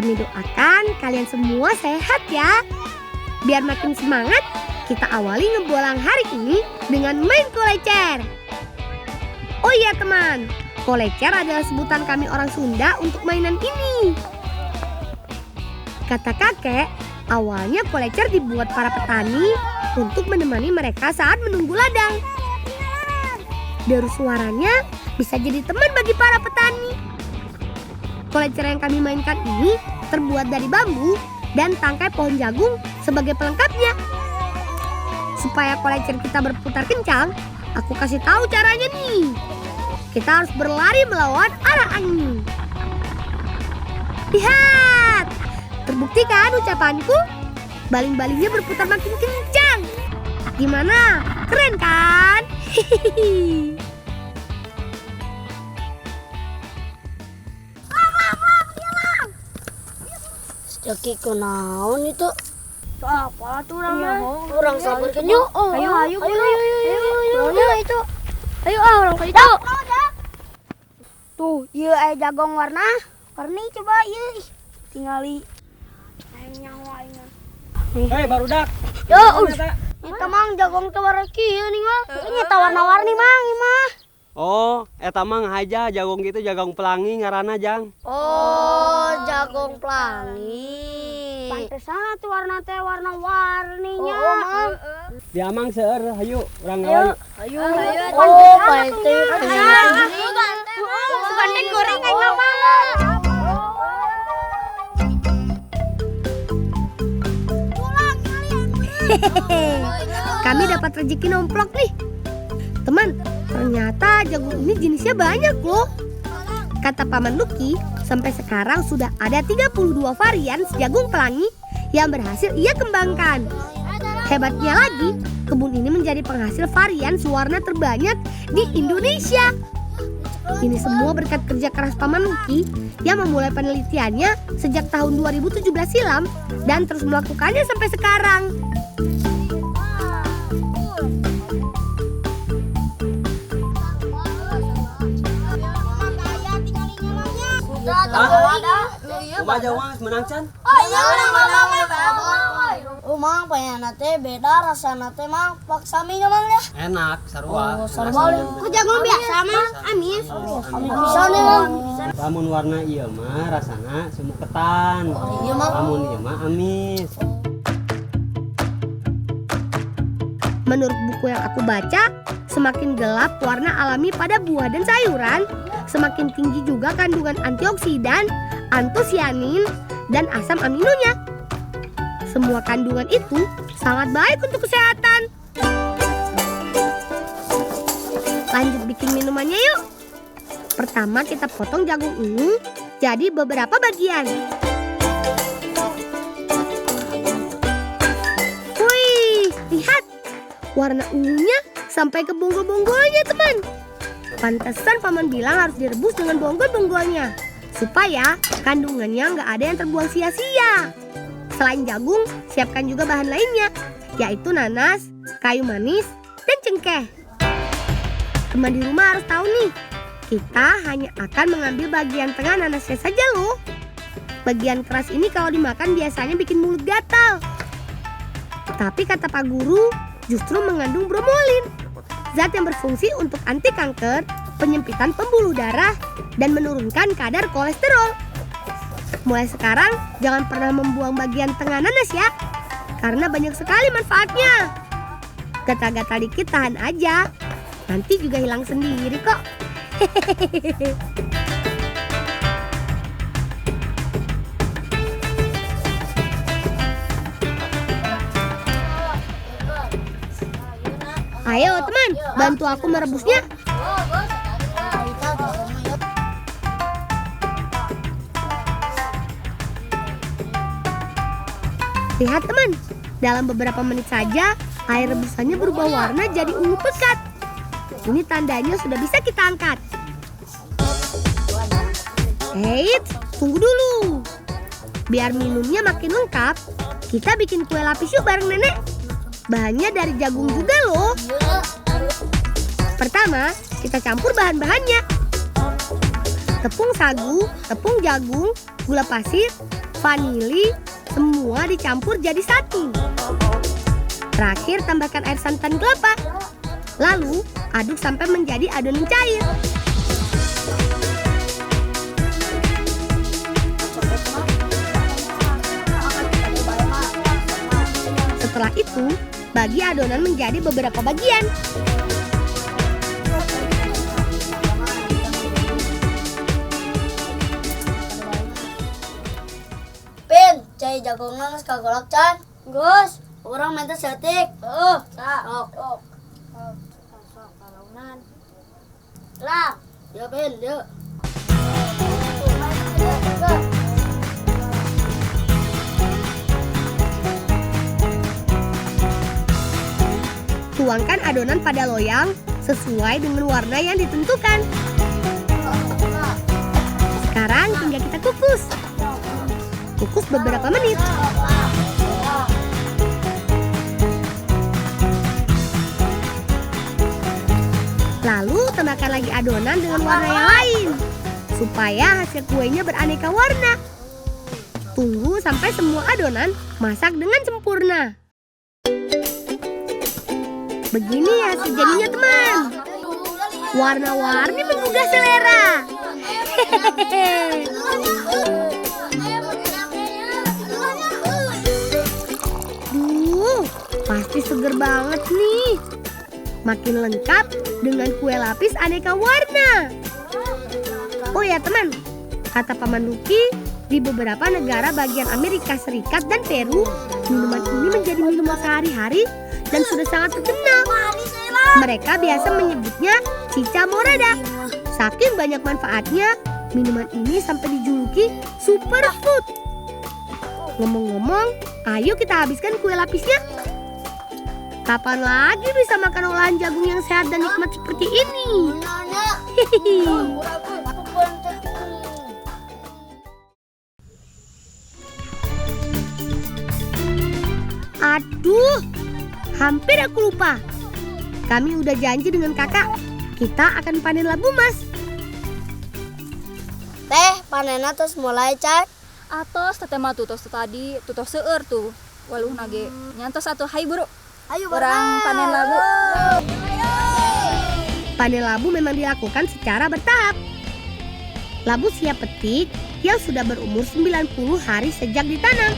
Kami doakan kalian semua sehat ya. Biar makin semangat, kita awali ngebolang hari ini dengan main kolecer. Oh iya teman, kolecer adalah sebutan kami orang Sunda untuk mainan ini. Kata kakek, awalnya kolecer dibuat para petani untuk menemani mereka saat menunggu ladang. Deru suaranya bisa jadi teman bagi para petani. Kolecer yang kami mainkan ini terbuat dari bambu dan tangkai pohon jagung sebagai pelengkapnya. Supaya kolecer kita berputar kencang, aku kasih tahu caranya nih. Kita harus berlari melawan arah angin. Lihat, terbukti kan ucapanku? Baling-balingnya berputar makin kencang. Gimana? Keren kan? Hihihi. Jaki kunaon itu? Apa tuh orangnya? Orang sabarkan yuk. Ayo. Itu. Ayo orang ke itu. Tuh, ieu aya jagong warni coba ieu. Tingali. Aing nyawa aing. Hei barudak. Yo, kita mang jagong teh warna kieu nih mah. Ini warna-warni mang ieu mah. Oh, eta mah ngahaja jagong gitu jagong pelangi ngaranna Jang. Oh, jagong pelangi. Pantesan tuh warna teh warna-warninya. Dia mang seueur hayu urang ngawali. Ayo. Oh, pasti. Gandeng goreng kayak mama. Kami dapat rezeki nomplok nih. Teman, ternyata jagung ini jenisnya banyak loh. Kata Paman Lucky, sampai sekarang sudah ada 32 varian jagung pelangi yang berhasil ia kembangkan. Hebatnya lagi, kebun ini menjadi penghasil varian sewarna terbanyak di Indonesia. Ini semua berkat kerja keras Paman Lucky yang memulai penelitiannya sejak tahun 2017 silam dan terus melakukannya sampai sekarang. Coba jawang menang can. Mang pengen teh beda rasana teh mang pak saminya mang ya. Enak sarua. Kok jagung biasa mah amis? Bisa nih mang. Lamun warna ieu mah rasana semu ketan. Iya mang. Lamun ieu mah amis. Menurut buku yang aku baca, semakin gelap warna alami pada buah dan sayuran, semakin tinggi juga kandungan antioksidan, antosianin, dan asam aminonya. Semua kandungan itu sangat baik untuk kesehatan. Lanjut bikin minumannya yuk. Pertama kita potong jagung ungu jadi beberapa bagian. Wih, lihat. Warna ungunya sampai ke bonggol-bonggolnya teman. Pantesan Paman bilang harus direbus dengan bonggol-bonggolnya, supaya kandungannya nggak ada yang terbuang sia-sia. Selain jagung, siapkan juga bahan lainnya, yaitu nanas, kayu manis, dan cengkeh. Teman di rumah harus tahu nih, kita hanya akan mengambil bagian tengah nanasnya saja loh. Bagian keras ini kalau dimakan biasanya bikin mulut gatal. Tapi kata Pak Guru, justru mengandung bromolin, zat yang berfungsi untuk anti kanker, penyempitan pembuluh darah, dan menurunkan kadar kolesterol. Mulai sekarang, jangan pernah membuang bagian tengah nanas ya, karena banyak sekali manfaatnya. Gatal-gatal dikit tahan aja, nanti juga hilang sendiri kok. Ayo teman, bantu aku merebusnya. Lihat teman, dalam beberapa menit saja air rebusannya berubah warna jadi ungu pekat. Ini tandanya sudah bisa kita angkat. Eits, tunggu dulu. Biar minumnya makin lengkap, kita bikin kue lapis yuk bareng nenek. Bahannya dari jagung juga loh. Pertama, kita campur bahan-bahannya. Tepung sagu, tepung jagung, gula pasir, vanili, semua dicampur jadi satu. Terakhir tambahkan air santan kelapa. Lalu aduk sampai menjadi adonan cair. Setelah itu, bagi adonan menjadi beberapa bagian. Pin, cai jagung nangis kagolak can. Gus, orang minta setik. Sok. Lah, ya Pin, ya. Tuangkan adonan pada loyang sesuai dengan warna yang ditentukan. Sekarang tinggal kita kukus. Kukus beberapa menit. Lalu tambahkan lagi adonan dengan warna yang lain supaya hasil kuenya beraneka warna. Tunggu sampai semua adonan masak dengan sempurna. Begini hasil jadinya teman. Warna-warni menggugah selera. Duh, pasti seger banget nih. Makin lengkap dengan kue lapis aneka warna. Oh ya teman, kata Paman Luki, di beberapa negara bagian Amerika Serikat dan Peru, minuman ini menjadi minuman sehari-hari dan sudah sangat terkenal. Mereka biasa menyebutnya chicha morada. Saking banyak manfaatnya, minuman ini sampai dijuluki superfood. Ngomong-ngomong, ayo kita habiskan kue lapisnya. Kapan lagi bisa makan olahan jagung yang sehat dan nikmat seperti ini? Hihihi. Aduh, hampir aku lupa. Kami udah janji dengan kakak, kita akan panen labu mas. Teh, panenna terus mulai can. Atos teteh mah tutos tadi tutos seueur tuh. Waluh nage nyantos atuh hai buru. Ayo Orang panen labu. Panen labu memang dilakukan secara bertahap. Labu siap petik yang sudah berumur 90 hari sejak ditanam.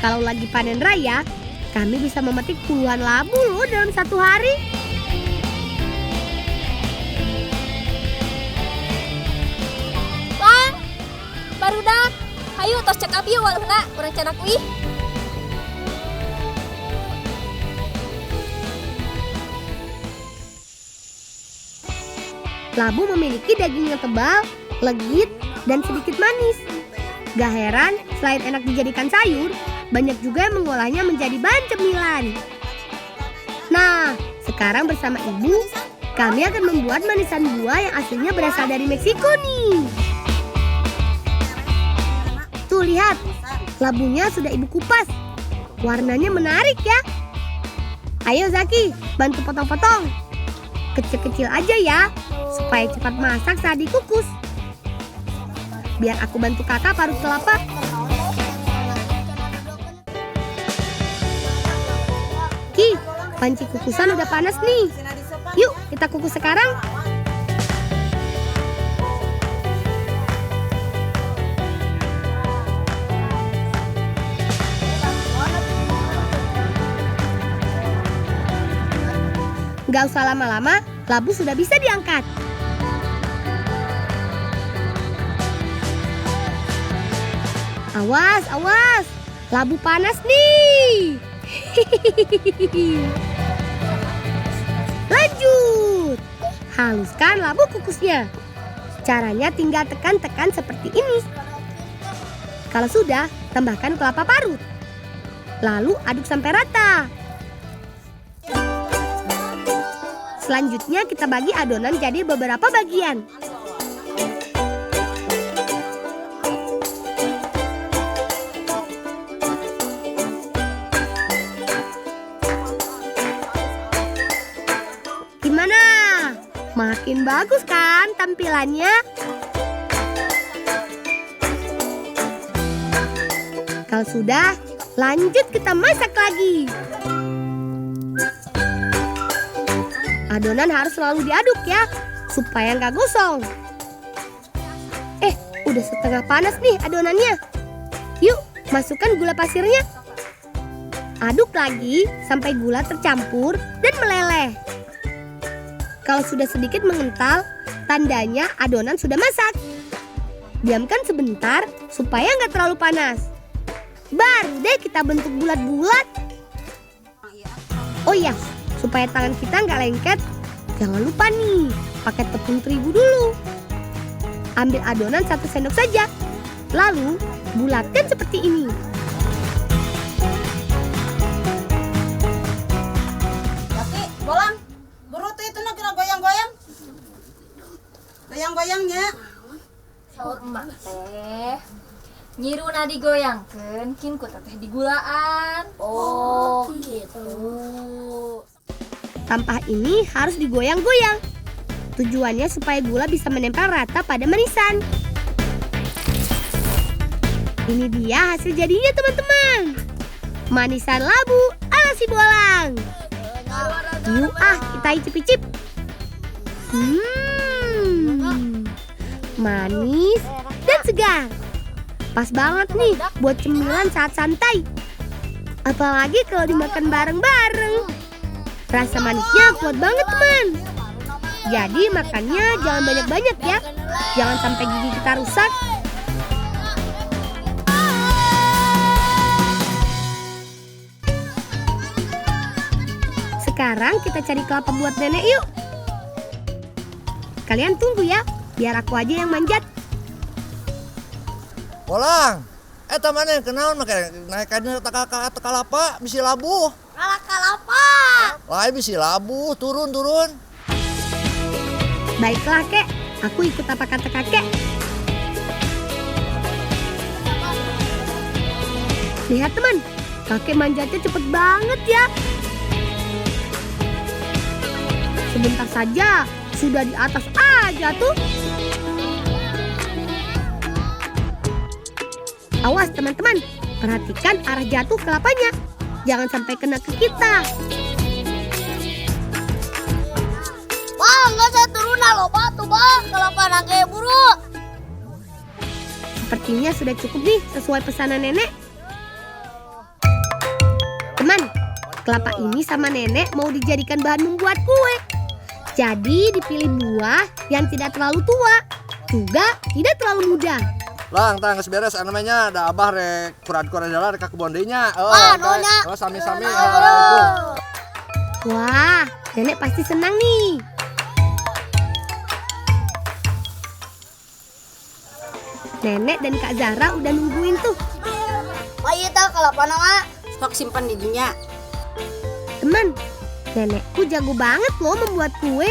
Kalau lagi panen raya, kami bisa memetik puluhan labu loh dalam satu hari. Bang, barudak. Hayu tos cek abi waluna urang canak uih. Labu memiliki daging yang tebal, legit, dan sedikit manis. Gak heran, selain enak dijadikan sayur, banyak juga yang mengolahnya menjadi bahan cemilan. Nah, sekarang bersama ibu, kami akan membuat manisan buah yang aslinya berasal dari Meksiko nih. Tuh lihat, labunya sudah ibu kupas. Warnanya menarik ya. Ayo Zaki, bantu potong-potong. Kecil-kecil aja ya, supaya cepat masak saat dikukus. Biar aku bantu kakak parut kelapa. Ki, panci kukusan udah panas nih. Yuk, kita kukus sekarang. Gak usah lama-lama, labu sudah bisa diangkat. Awas, awas, labu panas nih. Lanjut, haluskan labu kukusnya. Caranya tinggal tekan-tekan seperti ini. Kalau sudah, tambahkan kelapa parut. Lalu aduk sampai rata. Selanjutnya kita bagi adonan jadi beberapa bagian. Gimana? Makin bagus kan tampilannya? Kalau sudah, lanjut kita masak lagi. Adonan harus selalu diaduk ya, supaya nggak gosong. Udah setengah panas nih adonannya. Yuk, masukkan gula pasirnya. Aduk lagi sampai gula tercampur dan meleleh. Kalau sudah sedikit mengental, tandanya adonan sudah masak. Diamkan sebentar supaya nggak terlalu panas. Baru deh kita bentuk bulat-bulat. Oh iya, supaya tangan kita nggak lengket, jangan lupa nih pakai tepung terigu dulu. Ambil adonan 1 sendok saja, lalu bulatkan seperti ini. Tapi bolang, buru tuh itu nak kira goyang-goyang. Goyang-goyangnya. Saur emak teh nyiruna digoyangkeun kin ku teh digulaan. Oh, gitu. Tampah ini harus digoyang-goyang. Tujuannya supaya gula bisa menempel rata pada manisan. Ini dia hasil jadinya teman-teman. Manisan labu ala si Bolang. Yuk kita icip-icip. Manis dan segar. Pas banget nih buat cemilan saat santai. Apalagi kalau dimakan bareng-bareng. Rasa manisnya kuat banget teman. Jadi makannya jangan banyak-banyak ya. Jangan sampai gigi kita rusak. Sekarang kita cari kelapa buat nenek yuk. Kalian tunggu ya, biar aku aja yang manjat. Bolang, mana kenaon make naikkannya kalapa bisi labu. Kalapa. Lain bisi labu, turun. Baiklah kek, aku ikut apa kata kakek. Lihat teman, kakek manjatnya cepet banget ya. Sebentar saja, sudah di atas aja tuh. Awas teman-teman, perhatikan arah jatuh kelapanya. Jangan sampai kena ke kita. Bang, nggak saya turunan loh, Pak. Tuh, Bang. Kelapa nage buru. Sepertinya sudah cukup nih sesuai pesanan nenek. Teman, kelapa ini sama nenek mau dijadikan bahan membuat kue. Jadi dipilih buah yang tidak terlalu tua, juga tidak terlalu muda. Lang, tang geus beres namanya ada abah rek kuran-kuran jalan rek ke kebon deui nya. Nonya. Sami-sami. Wah, nenek pasti senang nih. Nenek dan Kak Zahra udah nungguin tuh. Ayo tahu kelapa nama. Stok simpan di dinya. Teman, nenekku jago banget loh membuat kue.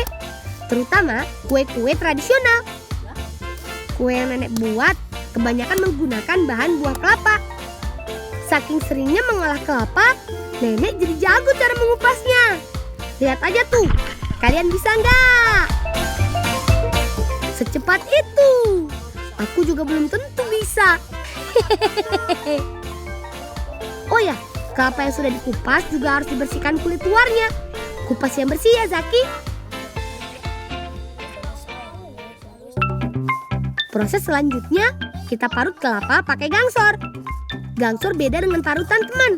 Terutama kue-kue tradisional. Kue yang nenek buat kebanyakan menggunakan bahan buah kelapa. Saking seringnya mengolah kelapa, nenek jadi jago cara mengupasnya. Lihat aja tuh, kalian bisa nggak? Secepat itu. Aku juga belum tentu bisa. Oh ya, kelapa yang sudah dikupas juga harus dibersihkan kulit luarnya. Kupas yang bersih ya Zaki. Proses selanjutnya, kita parut kelapa pakai gangsor. Gangsor beda dengan parutan teman.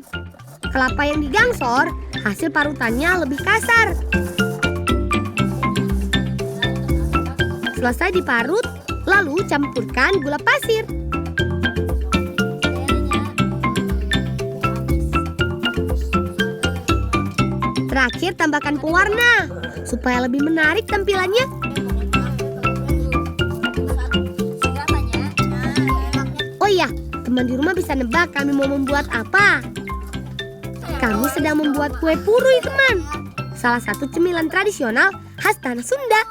Kelapa yang digangsor, hasil parutannya lebih kasar. Selesai diparut, lalu campurkan gula pasir. Terakhir tambahkan pewarna, supaya lebih menarik tampilannya. Oh iya, teman di rumah bisa nebak kami mau membuat apa? Kami sedang membuat kue purui teman. Salah satu cemilan tradisional khas tanah Sunda.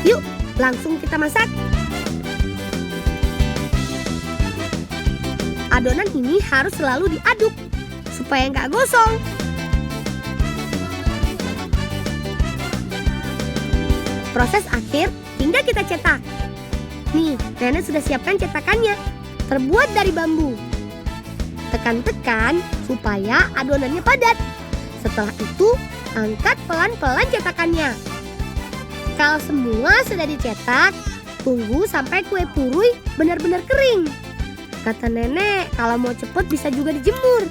Yuk, langsung kita masak. Adonan ini harus selalu diaduk supaya nggak gosong. Proses akhir tinggal kita cetak. Nih, Nenek sudah siapkan cetakannya. Terbuat dari bambu. Tekan-tekan supaya adonannya padat. Setelah itu, angkat pelan-pelan cetakannya. Kalau semua sudah dicetak, tunggu sampai kue purui benar-benar kering. Kata Nenek, kalau mau cepet bisa juga dijemur.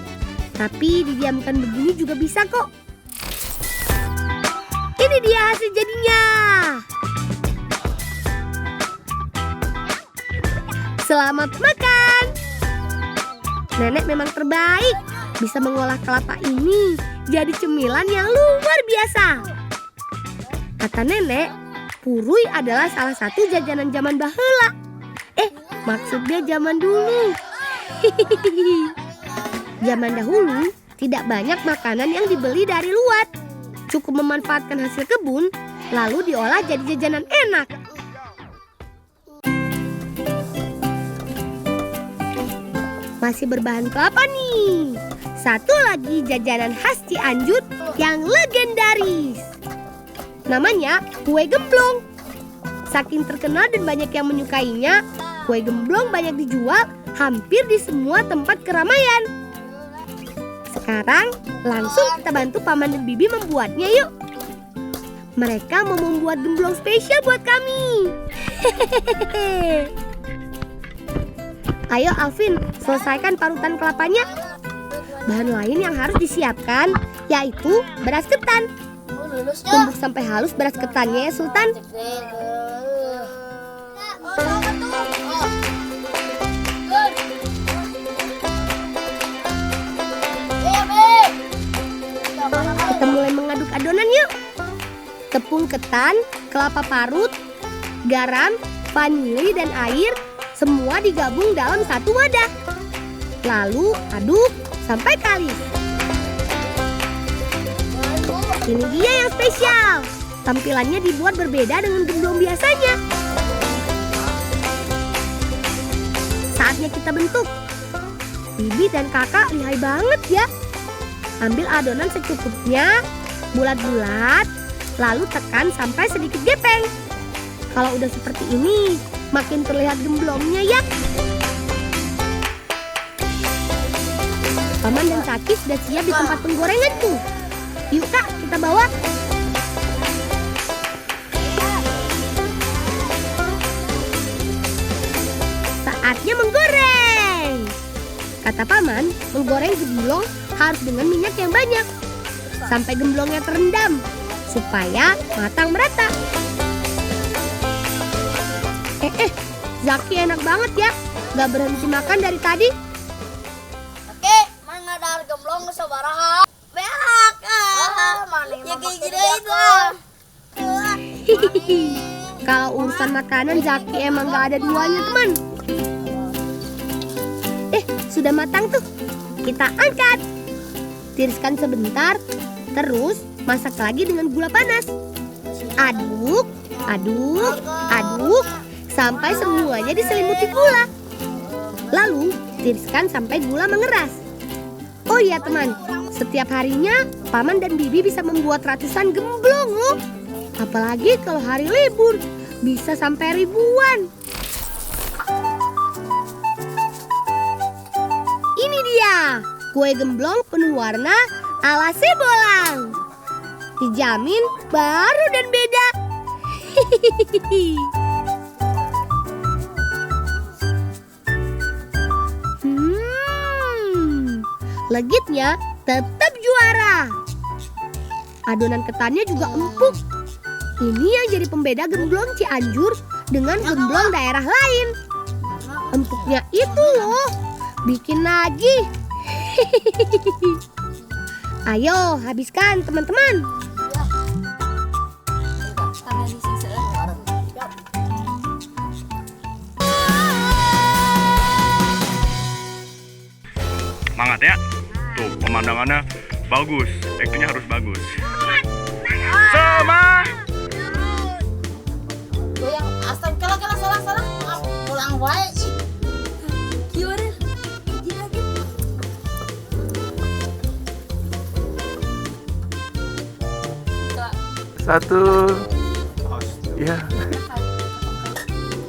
Tapi didiamkan begini juga bisa kok. Ini dia hasil jadinya. Selamat makan. Nenek memang terbaik. Bisa mengolah kelapa ini jadi cemilan yang luar biasa. Kata Nenek, purui adalah salah satu jajanan zaman baheula. Maksudnya zaman dulu. Zaman dahulu tidak banyak makanan yang dibeli dari luar. Cukup memanfaatkan hasil kebun, lalu diolah jadi jajanan enak. Masih berbahan kelapa nih. Satu lagi jajanan khas Cianjur yang legendaris. Namanya kue gemblong. Saking terkenal dan banyak yang menyukainya, kue gemblong banyak dijual hampir di semua tempat keramaian. Sekarang langsung kita bantu Paman dan Bibi membuatnya yuk. Mereka mau membuat gemblong spesial buat kami. Ayo Alvin, selesaikan parutan kelapanya. Bahan lain yang harus disiapkan yaitu beras ketan. Tumbuk sampai halus beras ketannya ya Sultan. Kita mulai mengaduk adonan yuk. Tepung ketan, kelapa parut, garam, vanili dan air semua digabung dalam satu wadah. Lalu aduk sampai kalis. Ini dia yang spesial. Tampilannya dibuat berbeda dengan gemblong biasanya. Saatnya kita bentuk. Bibi dan kakak lihai banget ya. Ambil adonan secukupnya, bulat-bulat, lalu tekan sampai sedikit gepeng. Kalau udah seperti ini, makin terlihat gemblongnya ya. Paman dan Caki sudah siap di tempat penggorengan tuh. Yuk Kak, kita bawa. Saatnya menggoreng. Kata Paman, menggoreng gemblong harus dengan minyak yang banyak. Sampai gemblongnya terendam, supaya matang merata. Zaki enak banget ya. Gak berhenti makan dari tadi. Oke, mana ada gemblong sabaraha? Beak. Ya kayak gini itu. Kalau urusan makanan Zaki emang gak ada duanya teman. Sudah matang tuh. Kita angkat. Tiriskan sebentar. Terus masak lagi dengan gula panas. Aduk, aduk, aduk. Sampai semuanya diselimuti gula. Lalu tiriskan sampai gula mengeras. Oh iya teman, setiap harinya Paman dan Bibi bisa membuat ratusan gemblong loh. Apalagi kalau hari libur, bisa sampai ribuan. Ini dia, kue gemblong penuh warna ala Sebolang. Dijamin baru dan beda. Legitnya tetap juara. Adonan ketannya juga empuk. Ini yang jadi pembeda gemblong Cianjur dengan gemblong daerah lain. Empuknya itu loh, bikin lagi. Ayo habiskan teman-teman. Semangat ya. Tuh pemandangannya bagus, actingnya harus bagus. Sama. Tuh yang astagfirullah salah. Pulang wae. Gimana? Satu. Ya.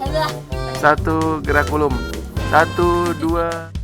Ayolah. Satu gerak ulum. 1, 2.